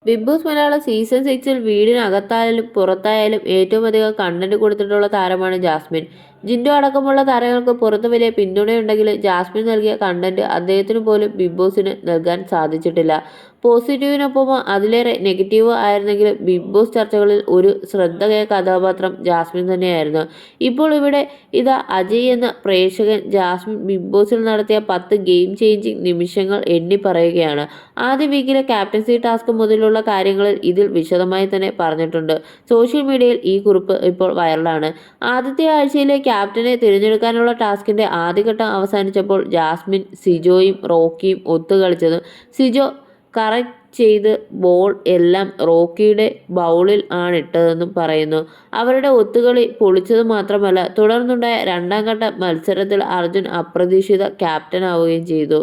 Big boss Malayalam season 6-ൽ വീടിനകത്തായാലും പുറത്തായാലും ഏറ്റവും അധികം കണ്ടന്റ് കൊടുത്തിട്ടുള്ള താരമാണ് ജാസ്മിൻ. ജിൻഡോ അടക്കമുള്ള താരങ്ങൾക്ക് പുറത്ത് വലിയ പിന്തുണയുണ്ടെങ്കിലും ജാസ്മിൻ നൽകിയ കണ്ടന്റ് അദ്ദേഹത്തിന് പോലും ബിഗ് ബോസിന് നൽകാൻ സാധിച്ചിട്ടില്ല. പോസിറ്റീവിനൊപ്പം അതിലേറെ നെഗറ്റീവ് ആയിരുന്നെങ്കിലും ബിഗ് ബോസ് ചർച്ചകളിൽ ഒരു ശ്രദ്ധേയ കഥാപാത്രം ജാസ്മിൻ തന്നെയായിരുന്നു. ഇപ്പോൾ ഇവിടെ ഇതാ അജയ് എന്ന പ്രേക്ഷകൻ ജാസ്മിൻ ബിഗ് ബോസിൽ നടത്തിയ 10 ഗെയിം ചേഞ്ചിങ് നിമിഷങ്ങൾ എണ്ണി പറയുകയാണ്. ആദ്യ വീക്കിലെ ക്യാപ്റ്റൻസി ടാസ്ക് മുതലുള്ള കാര്യങ്ങളിൽ ഇതിൽ വിശദമായി തന്നെ പറഞ്ഞിട്ടുണ്ട്. സോഷ്യൽ മീഡിയയിൽ ഈ കുറിപ്പ് ഇപ്പോൾ വൈറലാണ്. ആദ്യത്തെ ആഴ്ചയിലെ ക്യാപ്റ്റനെ തിരഞ്ഞെടുക്കാനുള്ള ടാസ്കിന്റെ ആദ്യഘട്ടം അവസാനിച്ചപ്പോൾ ജാസ്മിൻ സിജോയും റോക്കിയും ഒത്തുകളിച്ചതും സിജോ കറക്റ്റ് ചെയ്ത് ബോൾ എല്ലാം റോക്കിയുടെ ബൗളിൽ ആണിട്ടതെന്നും പറയുന്നു. അവരുടെ ഒത്തുകളി പൊളിച്ചത് മാത്രമല്ല, തുടർന്നുണ്ടായ രണ്ടാം ഘട്ട മത്സരത്തിൽ അർജുൻ അപ്രതീക്ഷിത ക്യാപ്റ്റനാവുകയും ചെയ്തു.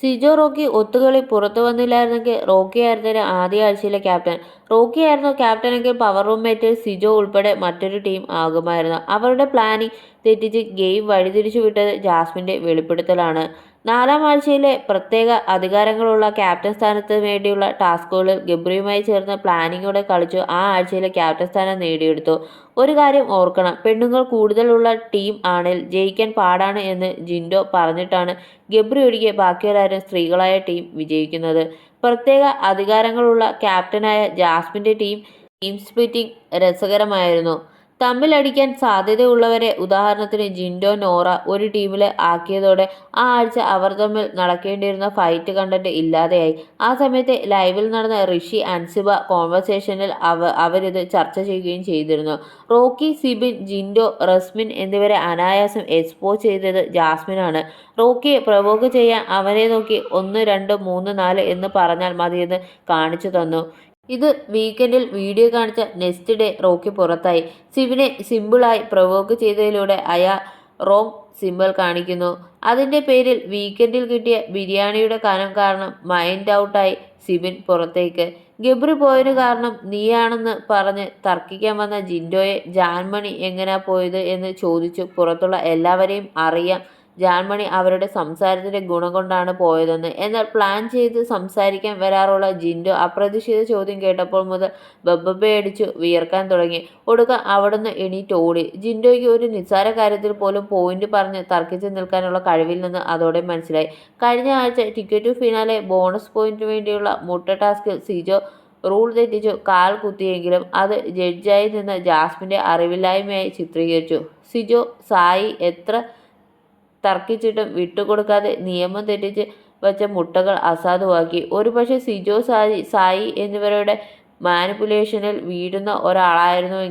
സിജോ റോക്കി ഒത്തുകളി പുറത്തു വന്നില്ലായിരുന്നെങ്കിൽ റോക്കി ആയിരുന്നേനെ ആദ്യ ആഴ്ചയിലെ ക്യാപ്റ്റൻ. റോക്കി ആയിരുന്നു ക്യാപ്റ്റനെങ്കിൽ പവർ റൂം മേറ്റ് സിജോ ഉൾപ്പെടെ മറ്റൊരു ടീം ആകുമായിരുന്നു. അവരുടെ പ്ലാനിങ് തെറ്റിച്ച് ഗെയിം വഴിതിരിച്ചു വിട്ടത് ജാസ്മിൻ്റെ വെളിപ്പെടുത്തലാണ്. 4-ാം ആഴ്ചയിലെ പ്രത്യേക അധികാരങ്ങളുള്ള ക്യാപ്റ്റൻ സ്ഥാനത്തിന് വേണ്ടിയുള്ള ടാസ്കുകളിൽ ഗബ്രിയുമായി ചേർന്ന് പ്ലാനിങ്ങോടെ കളിച്ചു ആ ആഴ്ചയിലെ ക്യാപ്റ്റൻ സ്ഥാനം നേടിയെടുത്തു. ഒരു കാര്യം ഓർക്കണം, പെണ്ണുങ്ങൾ കൂടുതലുള്ള ടീം ആണെങ്കിൽ ജയിക്കാൻ പാടാണ് എന്ന് ജിൻഡോ പറഞ്ഞിട്ടാണ് ഗബ്രി ഒഴികെ ബാക്കിയുള്ളവരും സ്ത്രീകളായ ടീം വിജയിക്കുന്നത്. പ്രത്യേക അധികാരങ്ങളുള്ള ക്യാപ്റ്റനായ ജാസ്മിൻ്റെ ടീം സ്പ്ലിറ്റിംഗ് രസകരമായിരുന്നു. തമ്മിലടിക്കാൻ സാധ്യതയുള്ളവരെ, ഉദാഹരണത്തിന് ജിൻഡോ, നോറ ഒരു ടീമിൽ ആക്കിയതോടെ ആ ആഴ്ച അവർ തമ്മിൽ നടക്കേണ്ടിയിരുന്ന ഫൈറ്റ് കണ്ടന്റ് ഇല്ലാതെയായി. ആ സമയത്ത് ലൈവിൽ നടന്ന ഋഷി അൻസിബ കോൺവെർസേഷനിൽ അവരിത് ചർച്ച ചെയ്യുകയും ചെയ്തിരുന്നു. റോക്കി, സിബിൻ, ജിൻഡോ, റസ്മിൻ എന്നിവരെ അനായാസം എക്സ്പോസ് ചെയ്തത് ജാസ്മിനാണ്. റോക്കിയെ പ്രവോക്ക് ചെയ്യാൻ അവനെ നോക്കി 1 2 3 4 എന്ന് പറഞ്ഞാൽ മതിയെന്ന് കാണിച്ചു തന്നു. ഇത് വീക്കെൻഡിൽ വീഡിയോ കാണിച്ച നെക്സ്റ്റ് ഡേ റോക്കി പുറത്തായി. സിബിനെ സിമ്പിളായി പ്രവോക്ക് ചെയ്തതിലൂടെ അയാൾ റോങ് സിമ്പിൾ കാണിക്കുന്നു. അതിൻ്റെ പേരിൽ വീക്കെൻഡിൽ കിട്ടിയ ബിരിയാണിയുടെ കനം കാരണം മൈൻഡ് ഔട്ടായി സിബിൻ പുറത്തേക്ക്. ഗബ്രി പോയതിനു കാരണം നീയാണെന്ന് പറഞ്ഞ് തർക്കിക്കാൻ വന്ന ജിൻഡോയെ ജാൻമണി എങ്ങനെയാ പോയത് എന്ന് ചോദിച്ചു. പുറത്തുള്ള എല്ലാവരെയും അറിയാം ജാൻമണി അവരുടെ സംസാരത്തിൻ്റെ ഗുണം കൊണ്ടാണ് പോയതെന്ന്. എന്നാൽ പ്ലാൻ ചെയ്ത് സംസാരിക്കാൻ വരാറുള്ള ജിൻഡോ അപ്രതീക്ഷിത ചോദ്യം കേട്ടപ്പോൾ മുതൽ ബബ്ബബയടിച്ചു വിയർക്കാൻ തുടങ്ങി. ഒടുക്കം അവിടുന്ന് എണീറ്റ് ഓടി. ജിൻഡോയ്ക്ക് ഒരു നിസ്സാര കാര്യത്തിൽ പോലും പോയിന്റ് പറഞ്ഞ് തർക്കിച്ച് നിൽക്കാനുള്ള കഴിവില്ലെന്ന് അതോടെ മനസ്സിലായി. കഴിഞ്ഞ ആഴ്ച ടിക്കറ്റ് ടു ഫിനാലെ ബോണസ് പോയിന്റിന് വേണ്ടിയുള്ള മുട്ട ടാസ്കിൽ സിജോ റൂൾ തെറ്റിച്ചു കാൽ കുത്തിയെങ്കിലും അത് ജഡ്ജായി നിന്ന് ജാസ്മിൻ്റെ അറിവില്ലായ്മയായി ചിത്രീകരിച്ചു. സിജോ സായി എത്ര തർക്കിച്ചിട്ടും വിട്ടുകൊടുക്കാതെ നിയമം തെറ്റിച്ച് വച്ച മുട്ടകൾ അസാധുവാക്കി. ഒരുപക്ഷെ സിജോ, സായി എന്നിവരുടെ മാനിപ്പുലേഷനിൽ വീഴുന്ന ഒരാളായിരുന്നു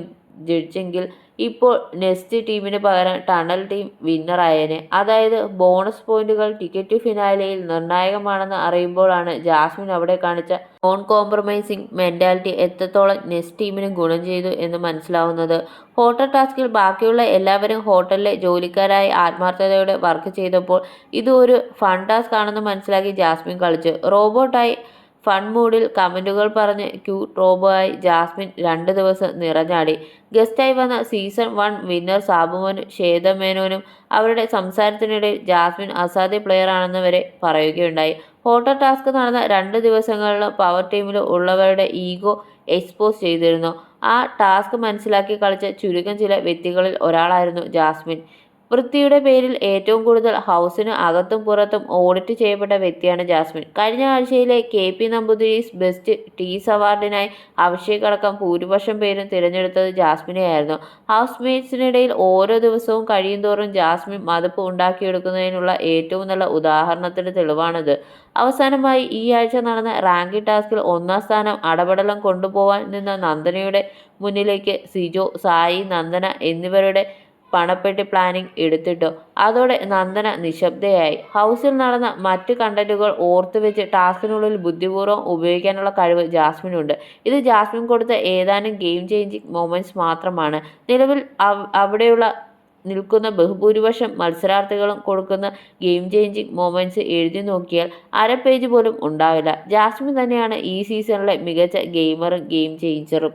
ജഡ്ജെങ്കിൽ ഇപ്പോൾ നെക്സ്റ്റ് ടീമിന് പകരം ടണൽ ടീം വിന്നറായേനെ. അതായത് ബോണസ് പോയിന്റുകൾ ടിക്കറ്റ് ടു ഫിനാലെയിൽ നിർണായകമാണെന്ന് അറിയുമ്പോഴാണ് ജാസ്മിൻ അവിടെ കാണിച്ച നോൺ കോംപ്രമൈസിങ് മെൻറ്റാലിറ്റി എത്രത്തോളം നെക്സ്റ്റ് ടീമിന് ഗുണം ചെയ്തു എന്ന് മനസ്സിലാവുന്നത്. ഹോട്ടൽ ടാസ്കിൽ ബാക്കിയുള്ള എല്ലാവരും ഹോട്ടലിലെ ജോലിക്കാരായി ആത്മാർത്ഥതയോടെ വർക്ക് ചെയ്തപ്പോൾ ഇത് ഒരു ഫൺ ടാസ്ക് ആണെന്ന് മനസ്സിലാക്കി ജാസ്മിൻ കളിച്ചു. റോബോട്ടായി ഫൺ മൂഡിൽ കമൻറ്റുകൾ പറഞ്ഞ് ക്യൂട്ട് റോബോ ആയി ജാസ്മിൻ 2 ദിവസം നിറഞ്ഞാടി. ഗസ്റ്റായി വന്ന സീസൺ 1 വിന്നർ സാബുമോനും ശ്വേത മേനോനും അവരുടെ സംസാരത്തിനിടയിൽ ജാസ്മിൻ അസാധ്യ പ്ലെയർ ആണെന്ന് വരെ പറയുകയുണ്ടായി. ഹോട്ടൽ ടാസ്ക് നടന്ന 2 ദിവസങ്ങളിലും പവർ ടീമിൽ ഉള്ളവരുടെ ഈഗോ എക്സ്പോസ് ചെയ്തിരുന്നു. ആ ടാസ്ക് മനസ്സിലാക്കി കളിച്ച ചുരുക്കം ചില വ്യക്തികളിൽ ഒരാളായിരുന്നു ജാസ്മിൻ. വൃത്തിയുടെ പേരിൽ ഏറ്റവും കൂടുതൽ ഹൗസിന് അകത്തും പുറത്തും ഓഡിറ്റ് ചെയ്യപ്പെട്ട വ്യക്തിയാണ് ജാസ്മിൻ. കഴിഞ്ഞ ആഴ്ചയിലെ KP നമ്പൂതിരീസ് ബെസ്റ്റ് ടീസ് അവാർഡിനായി അഭിഷേക് അടക്കം ഭൂരിപക്ഷം പേരും തിരഞ്ഞെടുത്തത് ജാസ്മിനെയായിരുന്നു. ഹൗസ് മേറ്റ്സിനിടയിൽ ഓരോ ദിവസവും കഴിയുന്തോറും ജാസ്മിൻ മതിപ്പ് ഉണ്ടാക്കിയെടുക്കുന്നതിനുള്ള ഏറ്റവും നല്ല ഉദാഹരണത്തിന് തെളിവാണിത്. അവസാനമായി ഈ ആഴ്ച നടന്ന റാങ്കിംഗ് ടാസ്കിൽ 1-ാം സ്ഥാനം അടപടലം കൊണ്ടുപോവാൻ നിന്ന നന്ദനയുടെ മുന്നിലേക്ക് സിജോ, സായി, നന്ദന എന്നിവരുടെ പണപ്പെട്ടി പ്ലാനിംഗ് എടുത്തിട്ടു. അതോടെ നന്ദന നിശബ്ദയായി. ഹൗസിൽ നടന്ന മറ്റ് കണ്ടന്റുകൾ ഓർത്തുവെച്ച് ടാസ്കിനുള്ളിൽ ബുദ്ധിപൂർവ്വം ഉപയോഗിക്കാനുള്ള കഴിവ് ജാസ്മിനുണ്ട്. ഇത് ജാസ്മിൻ കൊടുത്ത ഏതാനും ഗെയിം ചേഞ്ചിങ് മൊമെന്റ്സ് മാത്രമാണ്. നിലവിൽ അവിടെയുള്ള നിൽക്കുന്ന ബഹുഭൂരിപക്ഷം മത്സരാർത്ഥികളും കൊടുക്കുന്ന ഗെയിം ചേഞ്ചിങ് മൊമെന്റ്സ് എഴുതി നോക്കിയാൽ അര പേജ് പോലും ഉണ്ടാവില്ല. ജാസ്മിൻ തന്നെയാണ് ഈ സീസണിലെ മികച്ച ഗെയിമറും ഗെയിം ചേഞ്ചറും.